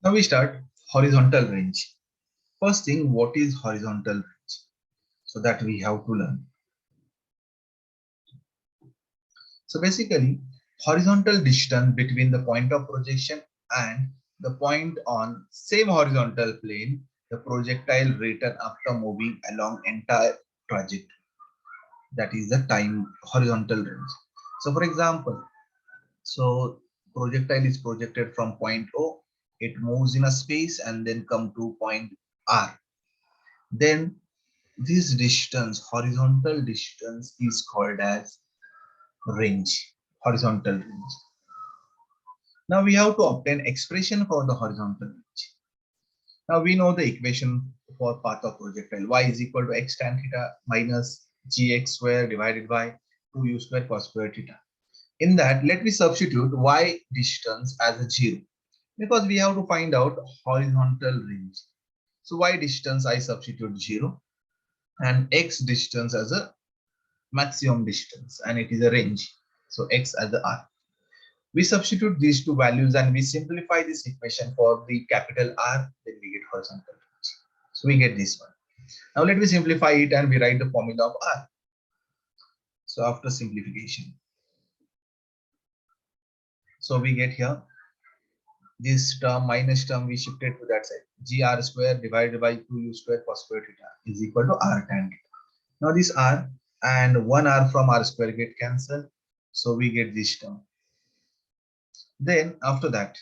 Now we start horizontal range. First thing, what is horizontal range? So that we have to learn. So basically, horizontal distance between the point of projection and the point on same horizontal plane, the projectile return after moving along entire trajectory. That is the time horizontal range. So for example, so projectile is projected from point O, it moves in a space and then come to point R. Then this distance, horizontal distance, is called as range, horizontal range. Now we have to obtain expression for the horizontal range. Now we know the equation for path of projectile. Y is equal to x tan theta minus gx square divided by 2u square cos square theta. In that, let me substitute y distance as a 0 because we have to find out horizontal range. So y distance I substitute 0 and x distance as a maximum distance, and it is a range. So x as the r. We substitute these two values and we simplify this equation for the capital R, then we get horizontal range. So we get this one. Now let me simplify it and we write the formula of R. So after simplification, so we get here this term minus term we shifted to that side. Gr square divided by 2u square cos square theta is equal to r tan theta. Now this r and 1 r from r square get cancelled. So we get this term. Then after that,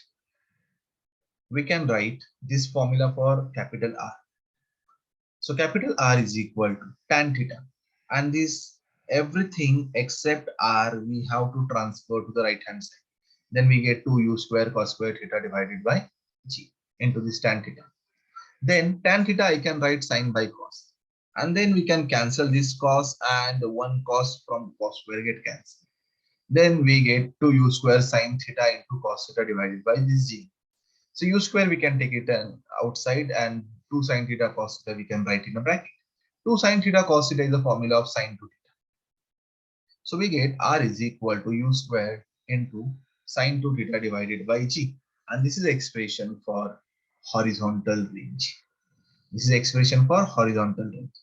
we can write this formula for capital R. So capital R is equal to tan theta, and this everything except R we have to transfer to the right hand side. Then we get 2u square cos square theta divided by g into this tan theta. Then tan theta I can write sine by cos, and then we can cancel this cos and one cos from cos square get cancelled. Then we get 2u square sine theta into cos theta divided by this g. So u square we can take it outside, and 2 sine theta cos theta we can write in a bracket. 2 sine theta cos theta is the formula of sine 2 theta. So we get r is equal to u square into sine 2 theta divided by g. And this is the expression for horizontal range. This is the expression for horizontal range.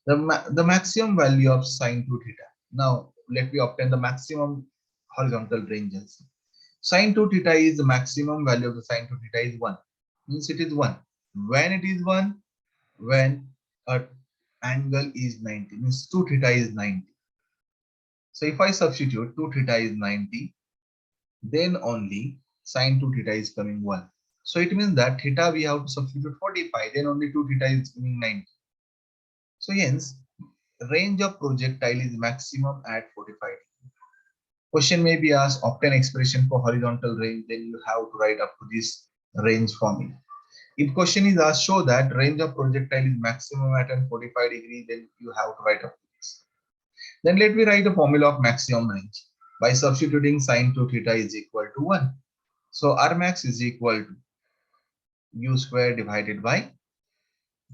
The maximum value of sine 2 theta. Now let me obtain the maximum horizontal range also. Sine 2 theta is the maximum value of the sine 2 theta is 1. Means it is 1. When it is 1? When a angle is 90. Means 2 theta is 90. So if I substitute 2 theta is 90, then only sine 2 theta is coming 1. So it means that theta we have to substitute 45, then only 2 theta is coming 90. So hence, range of projectile is maximum at 45. Question may be asked, obtain expression for horizontal range, then you have to write up to this range formula. If question is asked, show that range of projectile is maximum at an 45 degree, then you have to write up to this. Then let me write a formula of maximum range. By substituting sine 2 theta is equal to 1. So R max is equal to u square divided by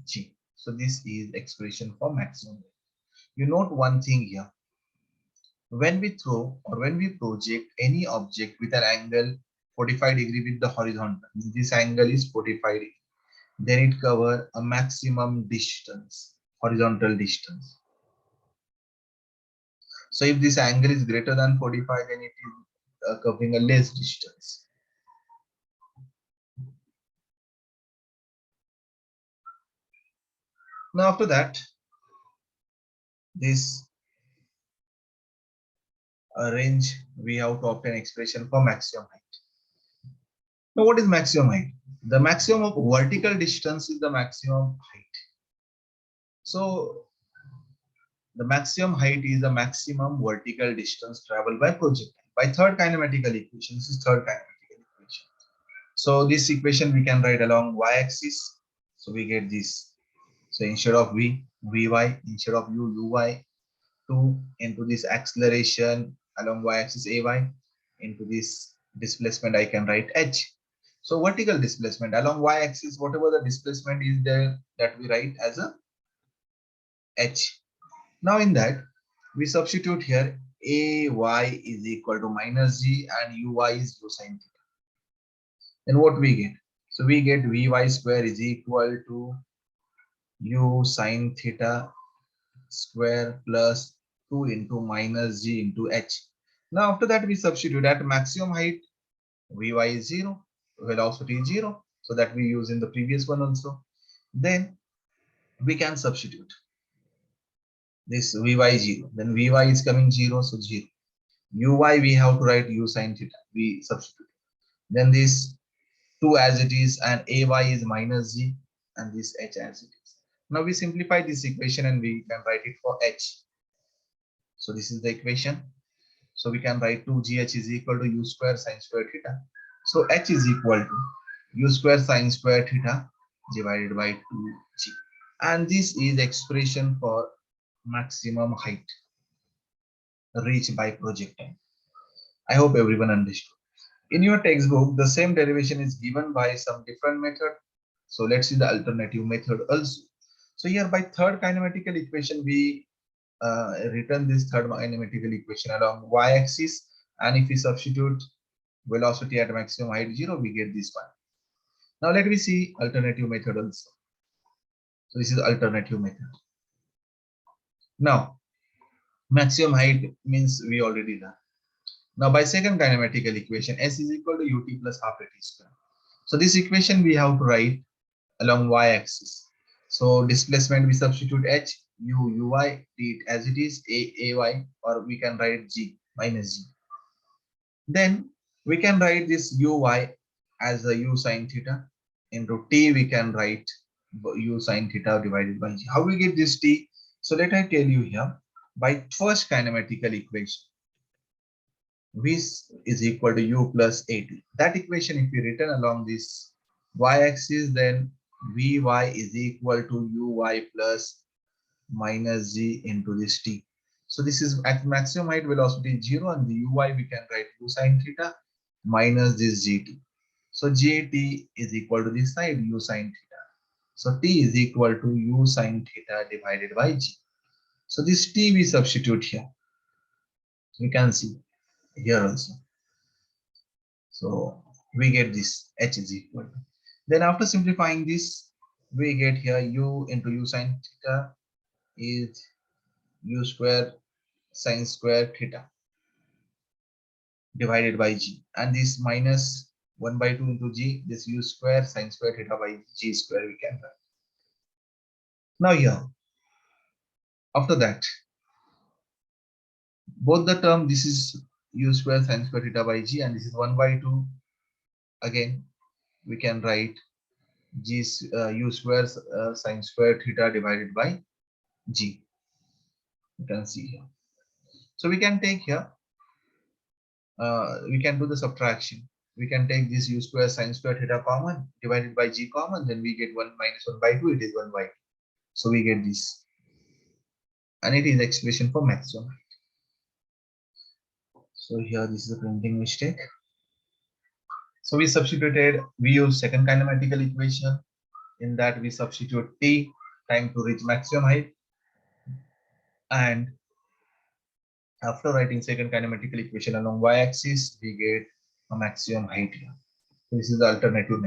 g. So this is expression for maximum range. You note one thing here. When we throw or when we project any object with an angle 45 degree with the horizontal, this angle is 45 degree, then it covers a maximum distance, horizontal distance. So if this angle is greater than 45, then it is covering a less distance. Now after that, this range we have to obtain expression for maximum height. Now what is maximum height? The maximum of vertical distance is the maximum height. So the maximum height is the maximum vertical distance traveled by projectile by third kinematical equation. This is third kinematical equation. So this equation we can write along y-axis. So we get this. So instead of v, vy, instead of u, uy, 2 into this acceleration along y-axis ay, into this displacement I can write h. So vertical displacement along y-axis, whatever the displacement is there, that we write as a h. Now in that, we substitute here ay is equal to minus g and uy is u sin theta. Then what we get? So we get Vy square is equal to u sine theta square plus 2 into minus g into h. Now after that we substitute at maximum height Vy is 0, velocity is 0. So that we use in the previous one also. Then we can substitute this Vy 0. Then Vy is coming 0, so 0. Uy we have to write u sine theta. We substitute. Then this 2 as it is and ay is minus g and this h as it is. Now we simplify this equation and we can write it for h. So this is the equation. So we can write 2gh is equal to u square sine square theta. So h is equal to u square sine square theta divided by 2g. And this is expression for maximum height reached by projectile. I hope everyone understood. In your textbook, the same derivation is given by some different method. So let's see the alternative method also. So here by third kinematical equation, we written this third kinematical equation along y-axis, and if we substitute velocity at maximum height 0, we get this one. Now let me see alternative method also. So this is alternative method. Now maximum height means we already done. Now by second kinematical equation, s is equal to ut plus half at square. So this equation we have to write along y-axis. So displacement we substitute h, u, uy, t as it is, a, ay, or we can write g minus g. Then we can write this uy as a u sine theta into t. We can write u sine theta divided by g. How we get this t? So let I tell you here. By first kinematical equation, v is equal to u plus at. That equation, if you written along this y-axis, then vy is equal to uy plus minus g into this t. So this is at maximum height velocity 0, and the uy we can write u sine theta minus this gt. So gt is equal to this side u sine theta. So t is equal to u sine theta divided by g. So this t we substitute here. You can see here also. So we get this h is equal to. Then after simplifying this, we get here u into u sine theta is u square sine square theta divided by g, and this minus 1 by 2 into g, this u square sine square theta by g square we can write. Now here, after that, both the term, this is u square sine square theta by g, and this is 1 by 2. Again, we can write g u square sine square theta divided by g. You can see here. So we can take here, we can do the subtraction. We can take this u square sine square theta common divided by g common, then we get 1 minus 1 by 2, it is 1 by 2. So we get this, and it is expression for maximum height. So here this is a printing mistake. So we substituted, we use second kinematical equation. In that we substitute t, time to reach maximum height, and after writing second kinematical equation along y-axis, we get a maximum height here. So this is the alternative